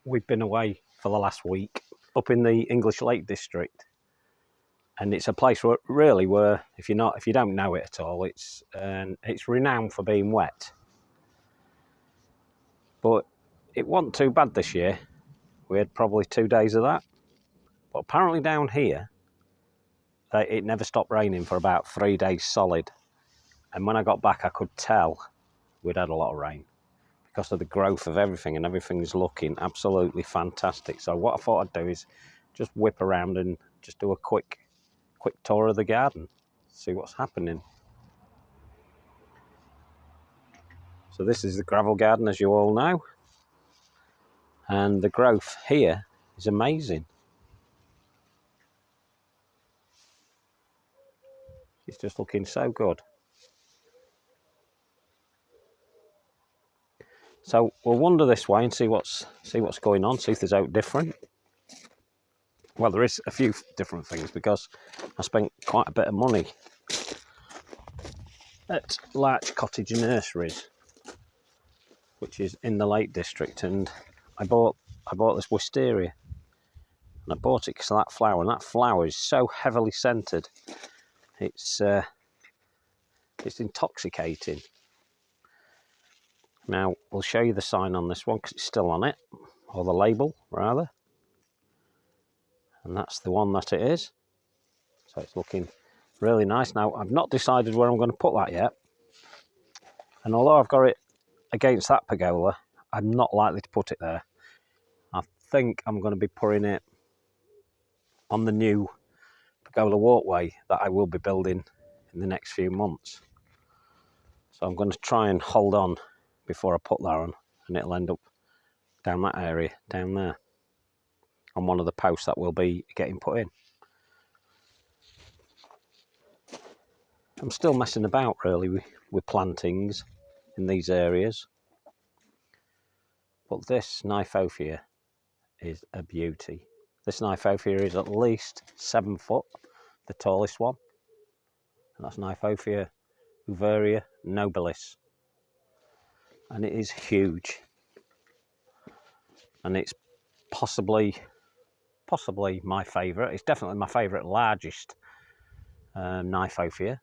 we've been away for the last week up in the English Lake District, and it's a place where if you don't know it at all, it's renowned for being wet. But it wasn't too bad this year. We had probably 2 days of that. But apparently down here, it never stopped raining for about 3 days solid. And when I got back, I could tell we'd had a lot of rain because of the growth of everything, and everything's looking absolutely fantastic. So what I thought I'd do is just whip around and just do a quick tour of the garden, see what's happening. So this is the gravel garden, as you all know, and the growth here is amazing. It's just looking so good. So we'll wander this way and see what's going on, see if there's out different. Well, there is a few different things because I spent quite a bit of money at Larch Cottage Nurseries, which is in the Lake District, and I bought this wisteria, and I bought it because of that flower, and that flower is so heavily scented, it's intoxicating. Now we'll show you the sign on this one because it's still on it, or the label rather, and that's the one that it is. So it's looking really nice. Now I've not decided where I'm going to put that yet, and although I've got it against that pergola, I'm not likely to put it there. I think I'm going to be putting it on the new pergola walkway that I will be building in the next few months. So I'm going to try and hold on before I put that on, and it'll end up down that area, down there, on one of the posts that will be getting put in. I'm still messing about really with plantings in these areas, but this Nyphophia is a beauty. This Nyphophia is at least 7 foot, the tallest one, and that's Nyphophia uvaria nobilis, and it is huge, and it's possibly my favourite. It's definitely my favourite largest Nyphophia,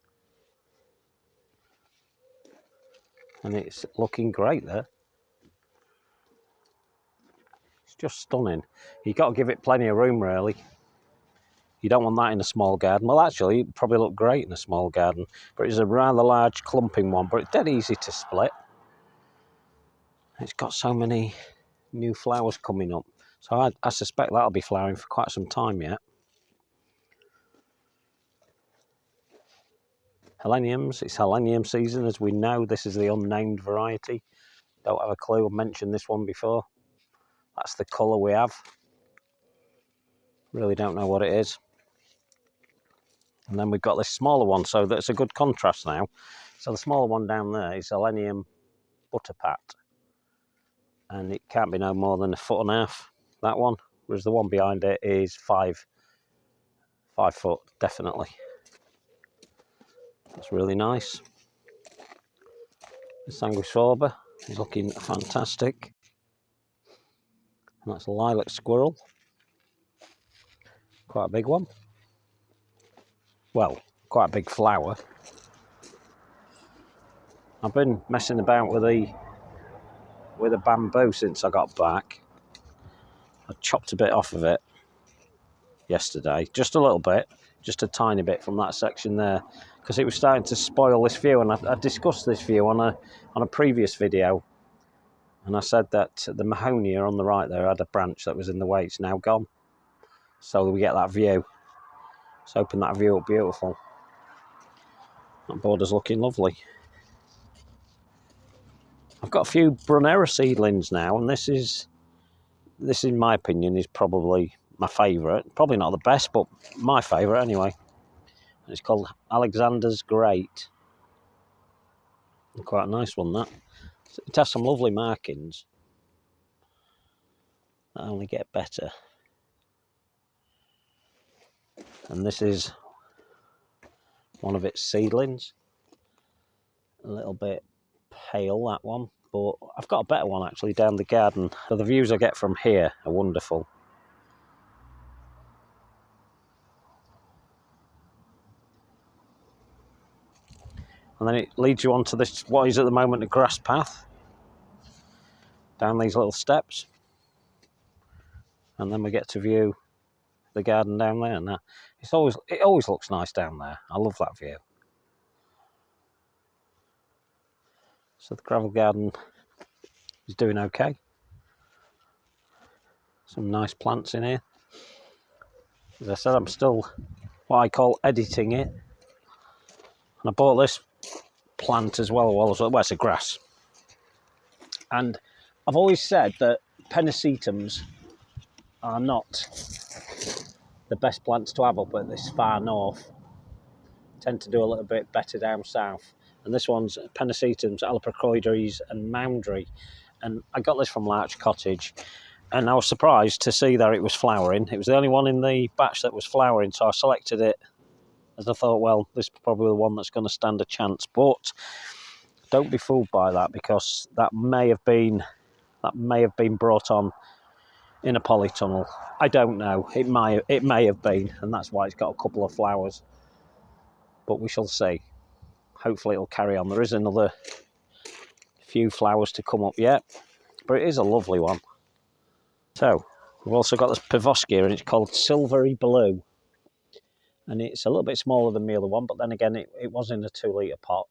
and it's looking great there. It's just stunning. You've got to give it plenty of room really. You don't want that in a small garden. Well, actually, it'd probably look great in a small garden, but it's a rather large clumping one, but it's dead easy to split. It's got so many new flowers coming up, so I suspect that'll be flowering for quite some time yet. Heleniums, it's helenium season, as we know. This is the unnamed variety. Don't have a clue. I've mentioned this one before. That's the colour we have. Really don't know what it is. And then we've got this smaller one, so that's a good contrast now. So the smaller one down there is Helenium butterpat, and it can't be no more than 1.5 foot, that one, whereas the one behind it is 5 foot, definitely. That's really nice. The sanguisorba is looking fantastic. And that's a lilac squirrel. Quite a big one. Well, quite a big flower. I've been messing about with a bamboo since I got back. I chopped a bit off of it yesterday, just a little bit, just a tiny bit from that section there, because it was starting to spoil this view, and I discussed this view on a previous video, and I said that the Mahonia on the right there had a branch that was in the way. It's now gone, so we get that view. Let's open that view up. Beautiful. That border's looking lovely. I've got a few Brunera seedlings now, and this in my opinion is probably my favourite. Probably not the best, but my favourite anyway. And it's called Alexander's Great. Quite a nice one, that. It has some lovely markings that only get better. And this is one of its seedlings. A little bit pale, that one. but I've got a better one actually down the garden. So the views I get from here are wonderful. And then it leads you onto this, what is at the moment a grass path, down these little steps. And then we get to view the garden down there. And it always looks nice down there. I love that view. So the gravel garden is doing okay. Some nice plants in here. As I said, I'm still what I call editing it. And I bought this plant as well as it's a grass. And I've always said that pennisetums are not the best plants to have up at this far north. Tend to do a little bit better down south. And this one's pennisetums, alloprocoides and moundry. And I got this from Larch Cottage. And I was surprised to see that it was flowering. It was the only one in the batch that was flowering, so I selected it as I thought, well, this is probably the one that's going to stand a chance. But don't be fooled by that, because that may have been brought on in a polytunnel. I don't know. It may have been, and that's why it's got a couple of flowers. But we shall see. Hopefully it'll carry on. There is another few flowers to come up yet, but it is a lovely one. So we've also got this Pavoskia, and it's called Silvery Blue. And it's a little bit smaller than the other one, but then again, it was in a 2-litre pot.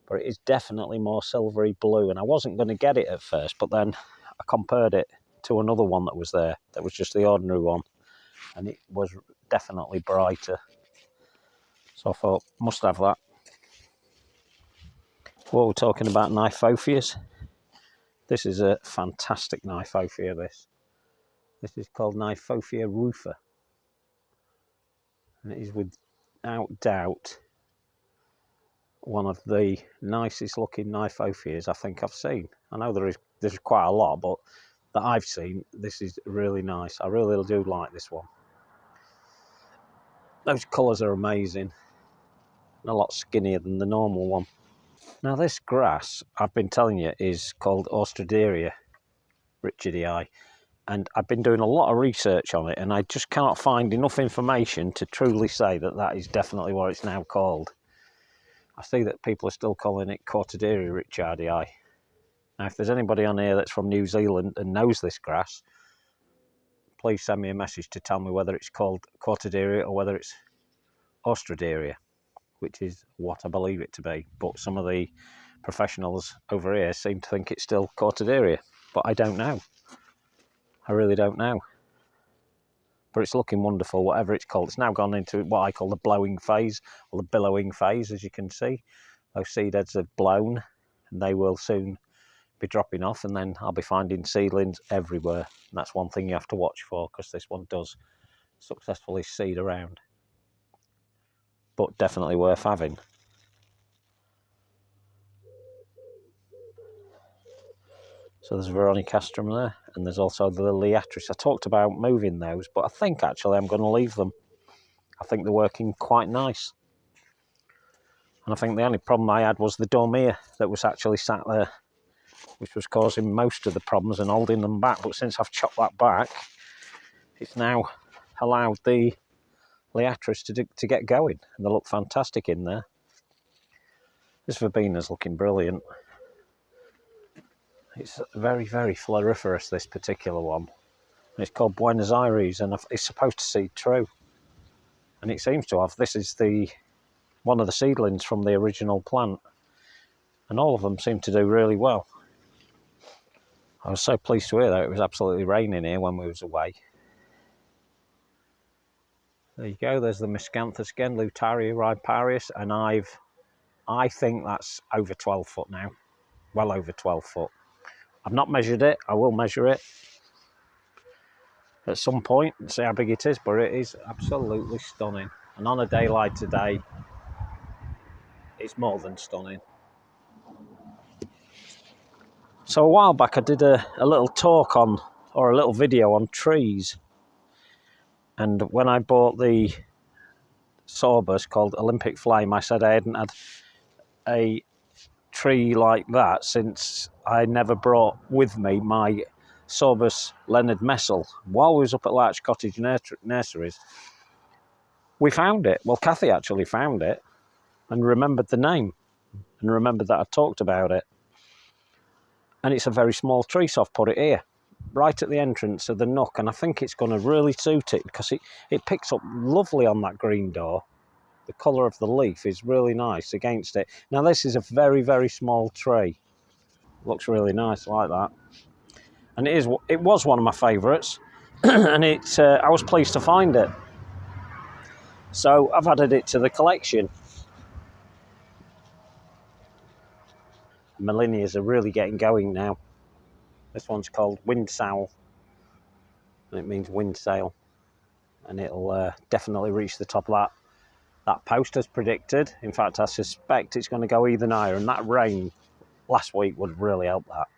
But it is definitely more silvery blue, and I wasn't going to get it at first, but then I compared it to another one that was there, that was just the ordinary one, and it was definitely brighter. So I thought, must have that. What we're talking about, Kniphophias. This is a fantastic Kniphophia, this. This is called Kniphophia rufa. And it is without doubt one of the nicest looking Kniphophias I think I've seen. I know there's quite a lot, but that I've seen, this is really nice. I really do like this one. Those colours are amazing, and a lot skinnier than the normal one. Now this grass, I've been telling you, is called Austraderia richardii, and I've been doing a lot of research on it, and I just cannot find enough information to truly say that that is definitely what it's now called. I see that people are still calling it Cortaderia richardii. Now, if there's anybody on here that's from New Zealand and knows this grass, please send me a message to tell me whether it's called Cortaderia or whether it's Austraderia, which is what I believe it to be. But some of the professionals over here seem to think it's still Cortaderia, but I don't know. I really don't know. But it's looking wonderful, whatever it's called. It's now gone into what I call the blowing phase, or the billowing phase, as you can see. Those seed heads have blown, and they will soon be dropping off, and then I'll be finding seedlings everywhere. And that's one thing you have to watch for, because this one does successfully seed around. But definitely worth having. So there's Veronicastrum there, and there's also the Liatris. I talked about moving those, but I think actually I'm going to leave them. I think they're working quite nice. And I think the only problem I had was the Dormia that was actually sat there, which was causing most of the problems and holding them back. But since I've chopped that back, it's now allowed the Liatris to get going, and they look fantastic in there. This Verbena's looking brilliant. It's very, very floriferous, this particular one. It's called Buenos Aires, and it's supposed to seed true. And it seems to have. This is one of the seedlings from the original plant. And all of them seem to do really well. I was so pleased to hear that. It was absolutely raining here when we was away. There you go, there's the Miscanthus again, Lutaria riparius, and I think that's over 12 foot now. Well over 12 foot. I've not measured it, I will measure it at some point and see how big it is, but it is absolutely stunning. And on a day like today, it's more than stunning. So a while back I did a little talk on, or a little video on trees. And when I bought the Sorbus called Olympic Flame, I said I hadn't had a tree like that since I never brought with me my Sorbus Leonard Messel. While we was up at Larch Cottage Nurseries, we found it. Well, Kathy actually found it and remembered the name and remembered that I talked about it. And it's a very small tree, so I've put it here, right at the entrance of the nook, and I think it's going to really suit it because it picks up lovely on that green door. The colour of the leaf is really nice against it. Now this is a very, very small tree. Looks really nice, I like that. And it was one of my favourites, and I was pleased to find it. So I've added it to the collection. Millennials are really getting going now. This one's called Windsowl, and it means wind sail. And it'll definitely reach the top of that post as predicted. In fact, I suspect it's going to go even higher, and that rain last week would really help that.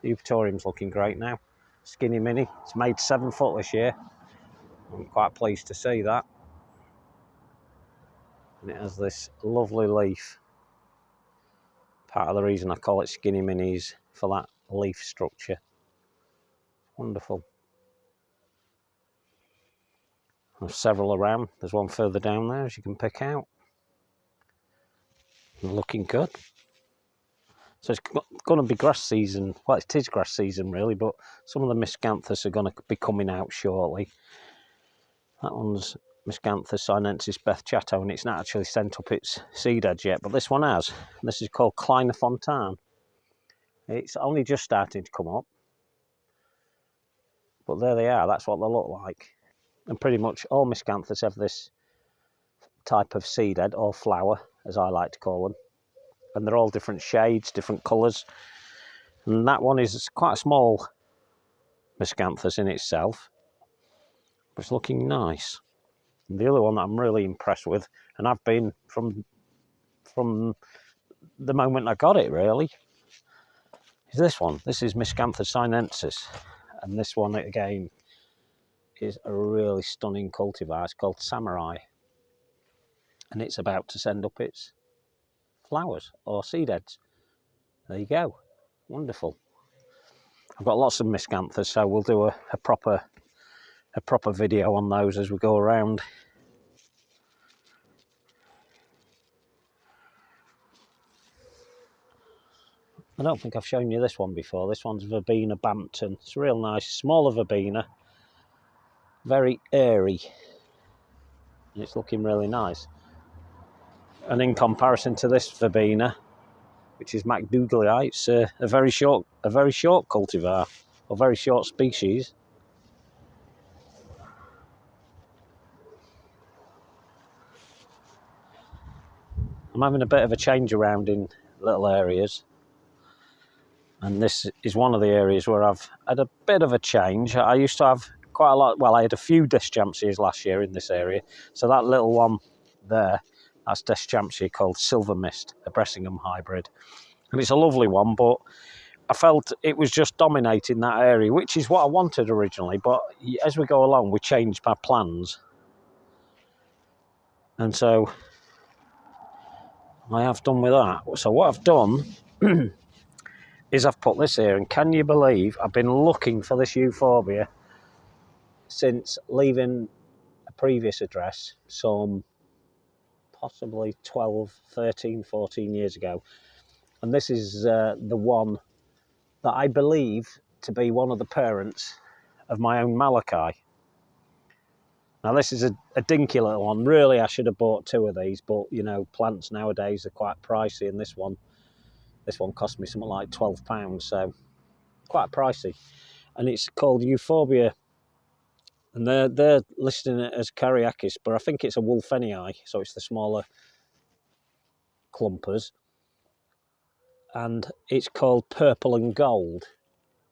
The Eupatorium's looking great now. Skinny mini. It's made 7 foot this year. I'm quite pleased to see that. And it has this lovely leaf. Part of the reason I call it skinny minis for that leaf structure. Wonderful. There's several around. There's one further down there, as you can pick out. Looking good. So it's going to be grass season. Well, it is grass season really, but some of the miscanthus are going to be coming out shortly. That one's Miscanthus sinensis Beth Chatto, and it's not actually sent up its seed heads yet, but this one has. This is called Kleiner Fontan. It's only just starting to come up, but there they are. That's what they look like. And pretty much all Miscanthus have this type of seed head, or flower, as I like to call them. And they're all different shades, different colours. And that one is quite a small Miscanthus in itself, but it's looking nice. And the other one that I'm really impressed with, and I've been from the moment I got it really, is this one. This is Miscanthus sinensis, and this one again is a really stunning cultivar. It's called Samurai, and it's about to send up its flowers or seed heads. There you go. Wonderful. I've got lots of Miscanthus, so we'll do a proper video on those as we go around. I don't think I've shown you this one before. This one's Verbena Bampton. It's real nice, smaller verbena, very airy, and it's looking really nice. And in comparison to this verbena, which is MacDougalii, it's a very short cultivar, or very short species. I'm having a bit of a change around in little areas. And this is one of the areas where I've had a bit of a change. I used to have quite a lot, well, I had a few Deschampsias last year in this area. So that little one there, that's Deschampsia called Silver Mist, a Bressingham hybrid. And it's a lovely one, but I felt it was just dominating that area, which is what I wanted originally. But as we go along, we changed my plans. And so I have done with that. So what I've done is I've put this here, and can you believe I've been looking for this euphorbia since leaving a previous address some possibly 12, 13, 14 years ago. And this is the one that I believe to be one of the parents of my own Malachi. Now this is a dinky little one. Really, I should have bought 2 of these, but you know, plants nowadays are quite pricey, and this one cost me something like £12, so quite pricey. And it's called Euphorbia, and they're listing it as Cariakis, but I think it's a Wolfenii, so it's the smaller clumpers. And it's called Purple and Gold.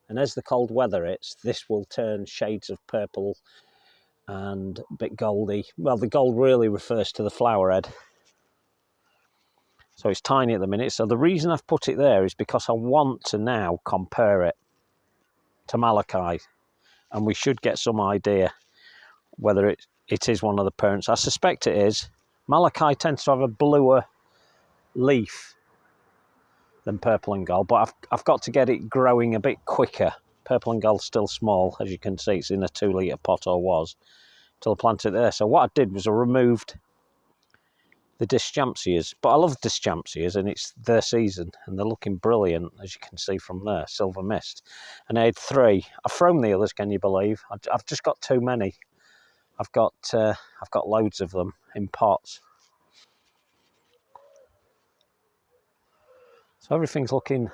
And as the cold weather hits, this will turn shades of purple and a bit goldy. Well, the gold really refers to the flower head. So it's tiny at the minute. So the reason I've put it there is because I want to now compare it to Malachi. And we should get some idea whether it is one of the parents. I suspect it is. Malachi tends to have a bluer leaf than purple and gold, but I've got to get it growing a bit quicker. Purple and gold's still small, as you can see. It's in a 2-litre pot, or was, till I planted it there. So what I did was I removed the Dischampsias, but I love Dischampsias, and it's their season, and they're looking brilliant, as you can see from there, silver mist. And I had 3. I've thrown the others, can you believe? I've just got too many. I've got loads of them in pots. So everything's looking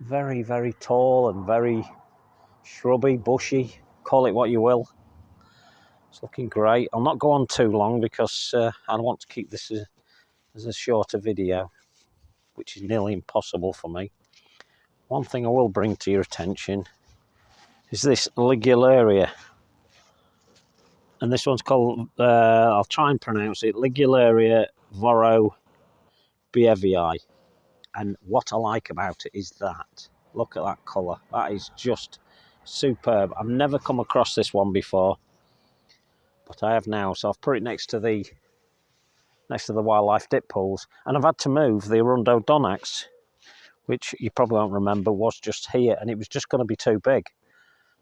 very, very tall and very shrubby, bushy, call it what you will. It's looking great. I'll not go on too long because I want to keep this as a shorter video, which is nearly impossible for me. One thing I will bring to your attention is this Ligularia. And this one's called, I'll try and pronounce it, Ligularia Vorobievii. And what I like about it is that. Look at that colour. That is just superb. I've never come across this one before, but I have now. So I've put it next to the wildlife dip pools, and I've had to move the Arundo Donax, which you probably won't remember, was just here, and it was just going to be too big.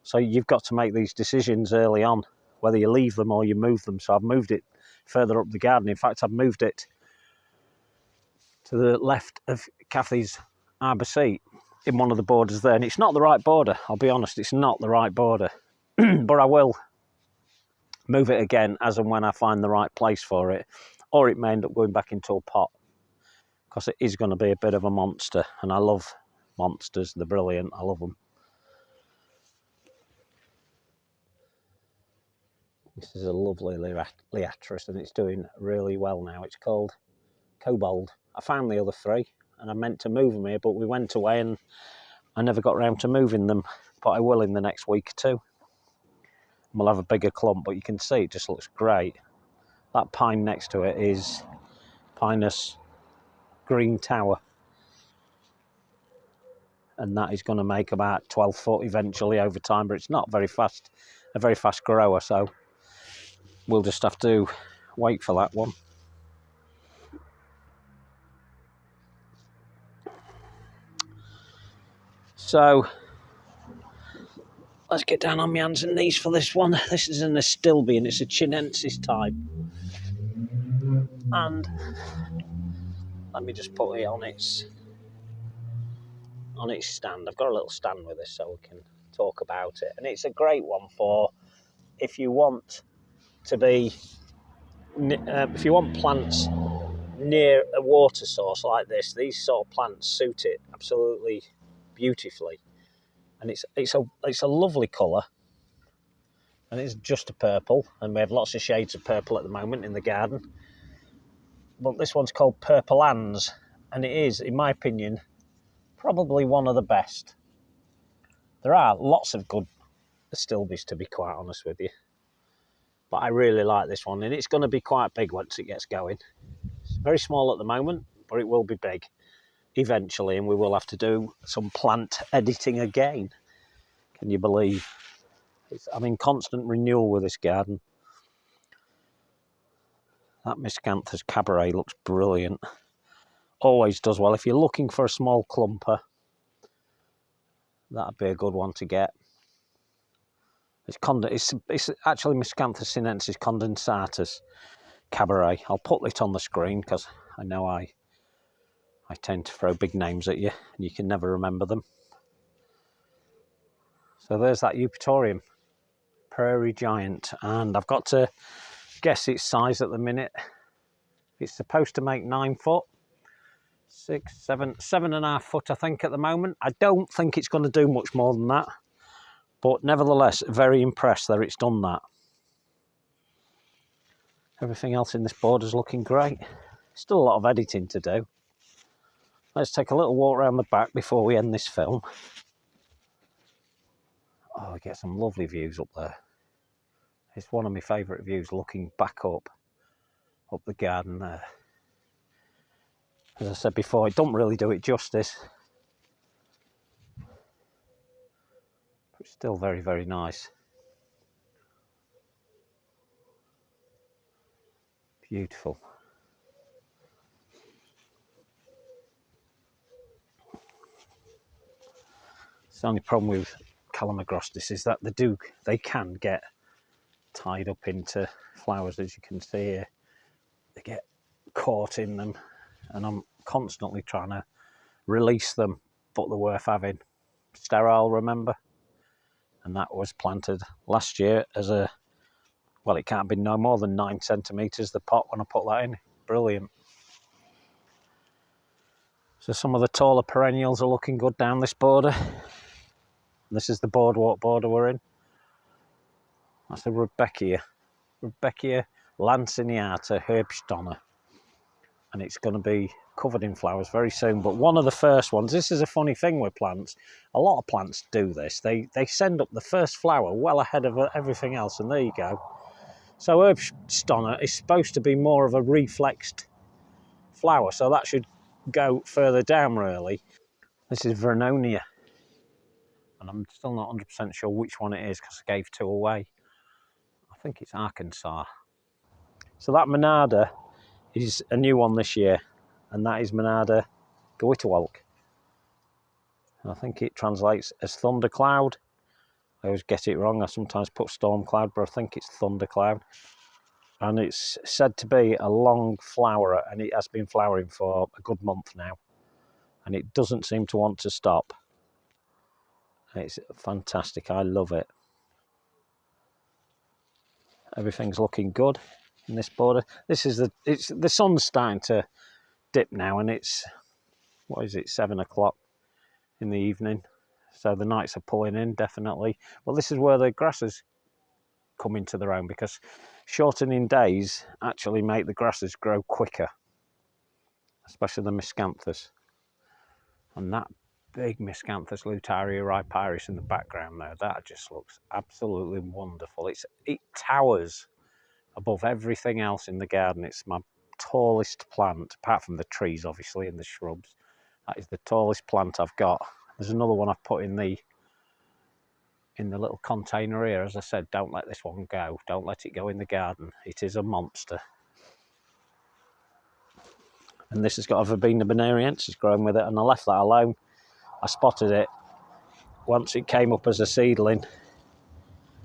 So you've got to make these decisions early on, whether you leave them or you move them. So I've moved it further up the garden. In fact, I've moved it to the left of Kathy's arbour seat in one of the borders there. And it's not the right border, I'll be honest, it's not the right border. But I will move it again as and when I find the right place for it. Or it may end up going back into a pot, because it is going to be a bit of a monster. And I love monsters, they're brilliant, I love them. This is a lovely Liatris, and it's doing really well now. It's called Kobold. I found the other 3, and I meant to move them here, but we went away and I never got round to moving them. But I will in the next week or 2. We'll have a bigger clump, but you can see it just looks great. That pine next to it is Pinus Green Tower, and that is going to make about 12 foot eventually over time, but it's not very fast, a very fast grower, so we'll just have to wait for that one. So let's get down on my hands and knees for this one. This is an Astilbe, and it's a Chinensis type. And let me just put it on its stand. I've got a little stand with this so we can talk about it. And it's a great one for if you want to be, if you want plants near a water source like this. These sort of plants suit it absolutely beautifully. And it's a lovely colour. And it's just a purple, and we have lots of shades of purple at the moment in the garden. But this one's called Purple Anns, and it is, in my opinion, probably one of the best. There are lots of good Astilbes, to be quite honest with you, but I really like this one, and it's going to be quite big once it gets going. It's very small at the moment, but it will be big eventually, and we will have to do some plant editing again. Can you believe? I'm in constant renewal with this garden. That Miscanthus Cabaret looks brilliant. Always does well. If you're looking for a small clumper, that'd be a good one to get. It's actually Miscanthus sinensis condensatus Cabaret. I'll put it on the screen because I know I tend to throw big names at you and you can never remember them. So there's that Eupatorium, Prairie Giant, and I've got to guess its size at the minute. It's supposed to make 9 foot, 6, 7, 7.5 foot, I think, at the moment. I don't think it's going to do much more than that, but nevertheless, very impressed that it's done that. Everything else in this border's looking great. Still a lot of editing to do. Let's take a little walk around the back before we end this film. Oh, we get some lovely views up there. It's one of my favourite views, looking back up the garden there. As I said before, it don't really do it justice. But it's still very, very nice. Beautiful. the only problem with calamagrostis is that they can get tied up into flowers, as you can see here. They get caught in them, and I'm constantly trying to release them, but they're worth having. Sterile, remember? And that was planted last year as a, well, it can't be no more than 9 centimetres, the pot, when I put that in. Brilliant. So some of the taller perennials are looking good down this border. This is the boardwalk border we're in. That's the Rudbeckia lanceneata Herbstonner. And it's going to be covered in flowers very soon. But one of the first ones, this is a funny thing with plants. A lot of plants do this. They send up the first flower well ahead of everything else, and there you go. So Herbstonner is supposed to be more of a reflexed flower, so that should go further down, really. This is Vernonia, and I'm still not 100% sure which one it is because I gave 2 away. I think it's Arkansas. So that Monarda is a new one this year, and that is Monarda Gewitterwolk. I think it translates as thundercloud. I always get it wrong. I sometimes put storm cloud, but I think it's thundercloud. And it's said to be a long flowerer, and it has been flowering for a good month now. And it doesn't seem to want to stop. It's fantastic. I love it. Everything's looking good in this border. This is the sun's starting to dip now, and it's, what is it, 7 o'clock in the evening. So the nights are pulling in, definitely. Well, this is where the grasses come into their own, because shortening days actually make the grasses grow quicker, especially the miscanthus. And that big miscanthus Lutaria riparis in the background there, that just looks absolutely wonderful. It towers above everything else in the garden. It's my tallest plant, apart from the trees, obviously, and the shrubs. That is the tallest plant I've got. There's another one I've put in the little container here. As I said, don't let this one go. Don't let it go in the garden. It is a monster. And this has got a Verbena bonariensis growing with it, and I left that alone. I spotted it once it came up as a seedling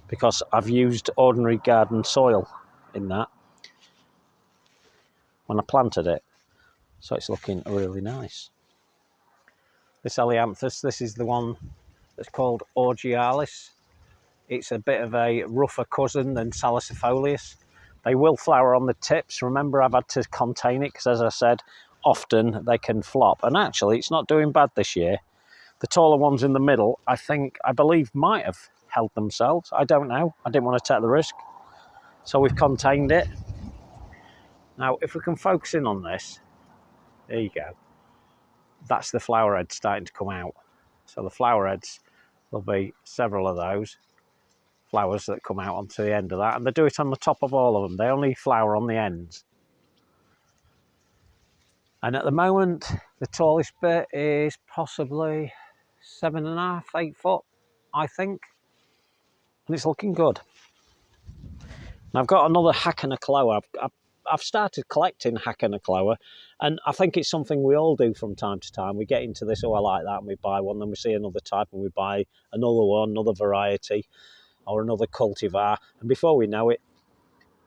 because I've used ordinary garden soil in that when I planted it. So it's looking really nice. This Elianthus, this is the one that's called Augialis. It's a bit of a rougher cousin than Salicifolius. They will flower on the tips. Remember, I've had to contain it because, as I said, often they can flop. And actually, it's not doing bad this year. The taller ones in the middle, I believe, might have held themselves. I don't know. I didn't want to take the risk. So we've contained it. Now, if we can focus in on this, there you go. That's the flower head starting to come out. So the flower heads, there'll be several of those flowers that come out onto the end of that, and they do it on the top of all of them. They only flower on the ends. And at the moment, the tallest bit is possibly 7.5, 8 foot, I think. And it's looking good. And I've got another Hackernacloa. I've started collecting Hackernacloa, and I think it's something we all do from time to time. We get into this, oh, I like that, and we buy one, then we see another type, and we buy another one, another variety, or another cultivar. And before we know it,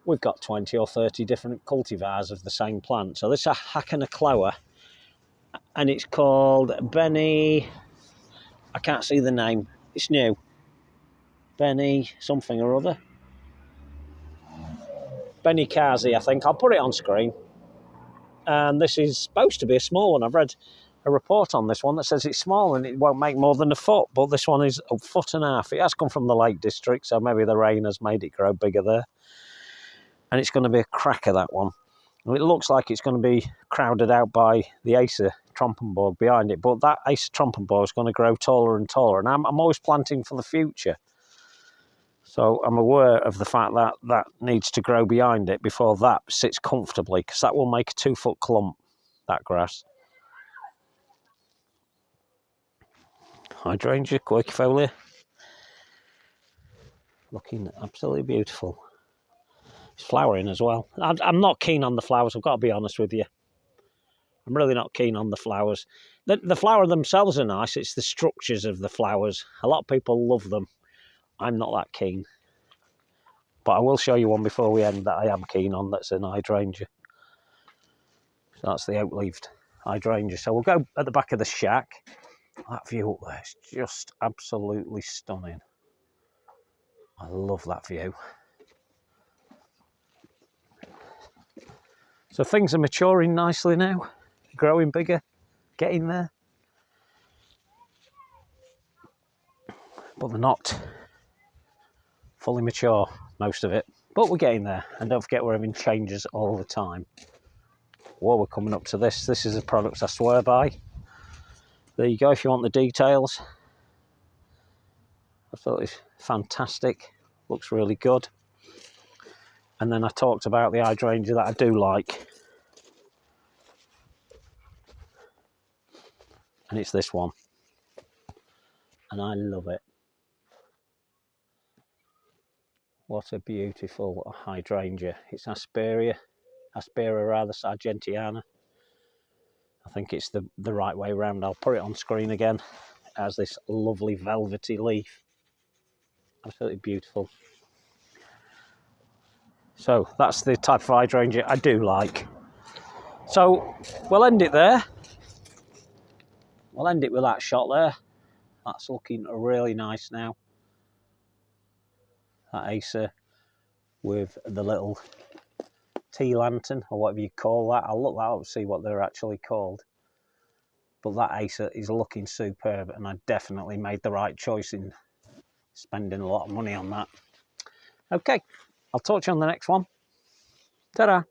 we've got 20 or 30 different cultivars of the same plant. So this is a Hackernacloa, and it's called Benny, I can't see the name, it's new. Benny something or other. Benny Kazi, I think. I'll put it on screen. And this is supposed to be a small one. I've read a report on this one that says it's small and it won't make more than a foot, but this one is 1.5 foot. It has come from the Lake District, so maybe the rain has made it grow bigger there. And it's going to be a cracker, that one. It looks like it's going to be crowded out by the Acer Trompenborg behind it, but that Acer Trompenborg is going to grow taller and taller, and I'm always planting for the future. So I'm aware of the fact that that needs to grow behind it before that sits comfortably, because that will make a 2 foot clump, that grass. Hydrangea quercifolia. Looking absolutely beautiful. It's flowering as well. I'm not keen on the flowers, I've got to be honest with you. I'm really not keen on the flowers. The flower themselves are nice. It's the structures of the flowers. A lot of people love them. I'm not that keen. But I will show you one before we end that I am keen on. That's an hydrangea. So that's the oak-leaved hydrangea. So we'll go at the back of the shack. That view up there is just absolutely stunning. I love that view. So things are maturing nicely now, growing bigger, getting there. But they're not fully mature, most of it. But we're getting there. And don't forget, we're having changes all the time. Well, we're coming up to this. This is a product I swear by. There you go, if you want the details. I thought it was fantastic. Looks really good. And then I talked about the hydrangea that I do like. And it's this one. And I love it. What a beautiful hydrangea. It's Aspera rather, Sargentiana. I think it's the right way around. I'll put it on screen again. It has this lovely velvety leaf. Absolutely beautiful. So that's the type of hydrangea I do like. So we'll end it there. We'll end it with that shot there. That's looking really nice now. That Acer with the little tea lantern, or whatever you call that. I'll look that up and see what they're actually called. But that Acer is looking superb, and I definitely made the right choice in spending a lot of money on that. Okay, I'll talk to you on the next one. Ta-da!